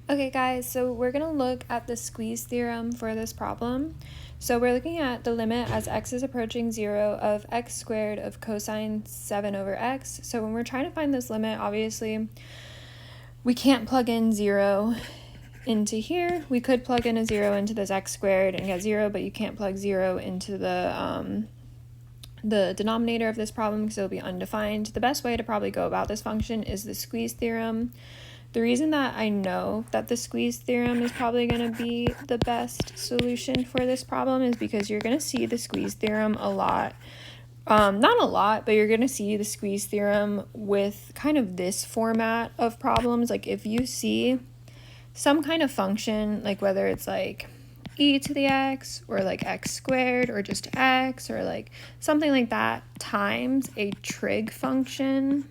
Okay guys, so we're going to look at the squeeze theorem for this problem. So we're looking at the limit as x is approaching 0 of x squared of cosine 7 over x. So when we're trying to find this limit, obviously we can't plug in 0 into here. We could plug in a 0 into this x squared and get 0, but you can't plug 0 into the denominator of this problem because it'll be undefined. The best way to probably go about this function is the squeeze theorem. The reason that I know that the squeeze theorem is probably going to be the best solution for this problem is because you're going to see the squeeze theorem a lot. Not a lot, but you're going to see the squeeze theorem with kind of this format of problems. Like if you see some kind of function, like whether it's like e to the x or like x squared or just x or like something like that times a trig function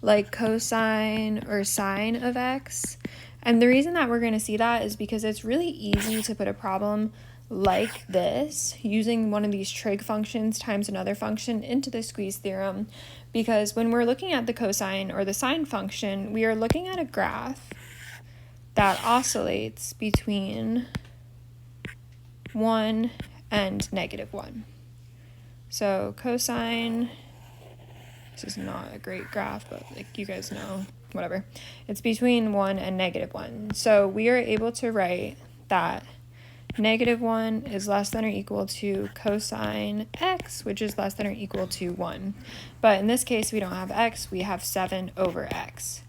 like cosine or sine of x. And the reason that we're going to see that is because it's really easy to put a problem like this using one of these trig functions times another function into the squeeze theorem, because when we're looking at the cosine or the sine function, we are looking at a graph that oscillates between 1 and -1. So cosine, this is not a great graph, but like you guys know, whatever. It's between 1 and -1. So we are able to write that -1 is less than or equal to cosine x, which is less than or equal to 1. But in this case, we don't have x, we have 7 over x.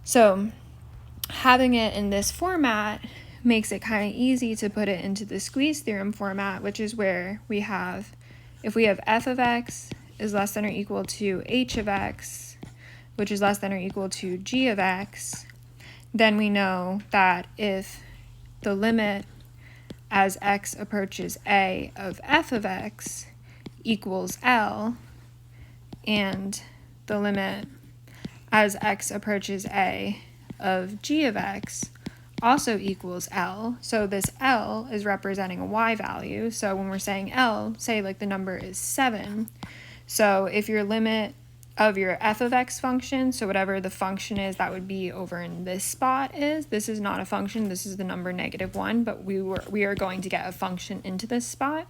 So having it in this format makes it kind of easy to put it into the squeeze theorem format, which is where we have, if we have f of x is less than or equal to h of x, which is less than or equal to g of x, then we know that if the limit as x approaches a of f of x equals L, and the limit as x approaches a of g of x also equals L. So this L is representing a y value. So when we're saying L, say like the number is 7. So if your limit of your f of x function, so whatever the function is that would be over in this spot is, this is not a function, this is the number -1, but we are going to get a function into this spot.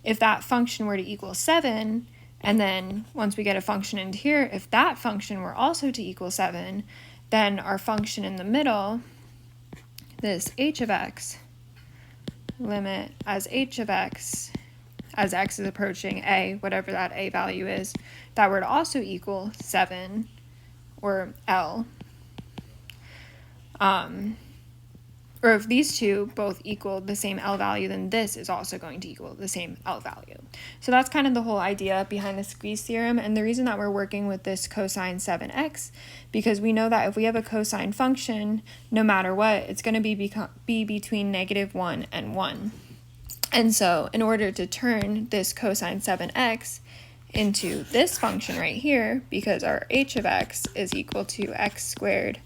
If that function were to equal 7, and then once we get a function into here, if that function were also to equal 7, then our function in the middle, this h of x, limit as h of x, as x is approaching a, whatever that a value is, that were to also equal 7, or L. Or if these two both equal the same L value, then this is also going to equal the same L value. So that's kind of the whole idea behind the squeeze theorem, and the reason that we're working with this cosine 7x, because we know that if we have a cosine function, no matter what, it's going to be between -1 and 1. And so in order to turn this cosine 7x into this function right here, because our h of x is equal to x squared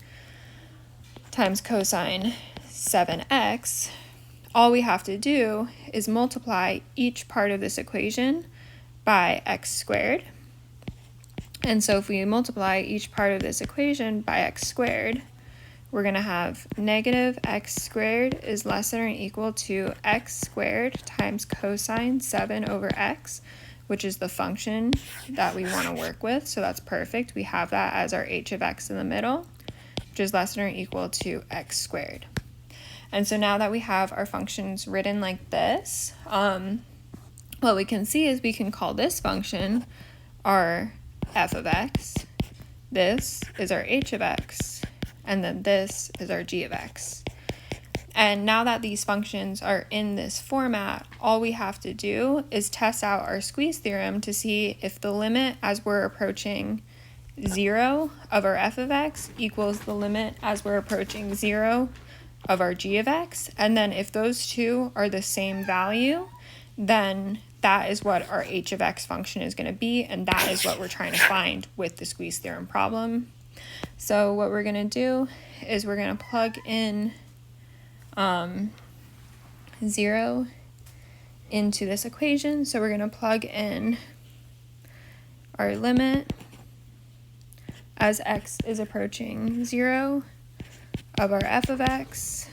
times cosine 7x, all we have to do is multiply each part of this equation by x squared. And so if we multiply each part of this equation by x squared, we're going to have negative x squared is less than or equal to x squared times cosine 7 over x, which is the function that we want to work with. So that's perfect. We have that as our h of x in the middle, which is less than or equal to x squared. And so now that we have our functions written like this, what we can see is we can call this function our f of x, this is our h of x, and then this is our g of x. And now that these functions are in this format, all we have to do is test out our squeeze theorem to see if the limit as we're approaching 0 of our f of x equals the limit as we're approaching 0 of our g of x. And then if those two are the same value, then that is what our h of x function is going to be, and that is what we're trying to find with the squeeze theorem problem. So what we're going to do is we're going to plug in 0 into this equation. So we're going to plug in our limit as x is approaching 0 of our f of x,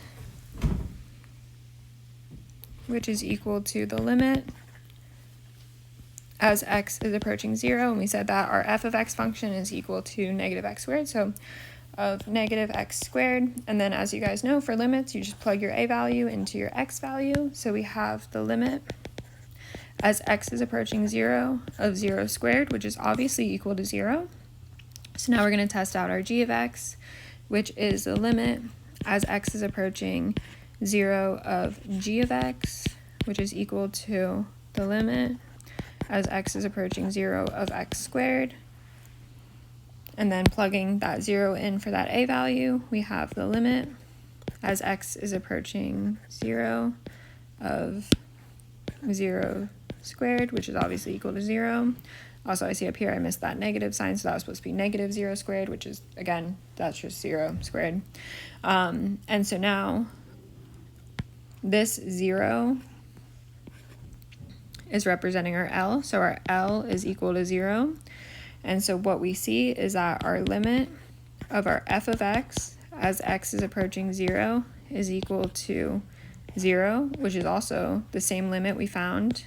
which is equal to the limit as x is approaching 0, and we said that our f of x function is equal to negative x squared, so of negative x squared. And then, as you guys know, for limits, you just plug your a value into your x value. So we have the limit as x is approaching 0 of 0 squared, which is obviously equal to 0. So now we're going to test out our g of x, which is the limit as x is approaching 0 of g of x, which is equal to the limit as x is approaching 0 of x squared. And then plugging that 0 in for that a value, we have the limit as x is approaching 0 of 0 squared, which is obviously equal to 0. Also, I see up here I missed that negative sign, so that was supposed to be negative 0 squared, which is, again, that's just 0 squared. And so now this 0 is representing our L, so our L is equal to 0. And so what we see is that our limit of our f of x as x is approaching 0 is equal to 0, which is also the same limit we found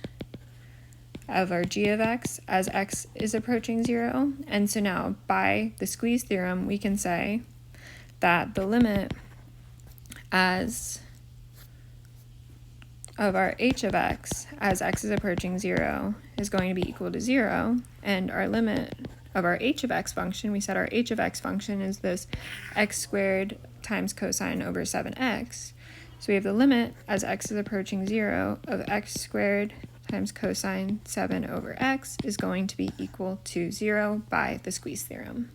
of our g of x as x is approaching 0. And so now, by the squeeze theorem, we can say that the limit as of our h of x as x is approaching 0 is going to be equal to 0, and our limit of our h of x function, we said our h of x function is this x squared times cosine over 7x. So we have the limit as x is approaching 0 of x squared times cosine 7 over x is going to be equal to 0 by the squeeze theorem.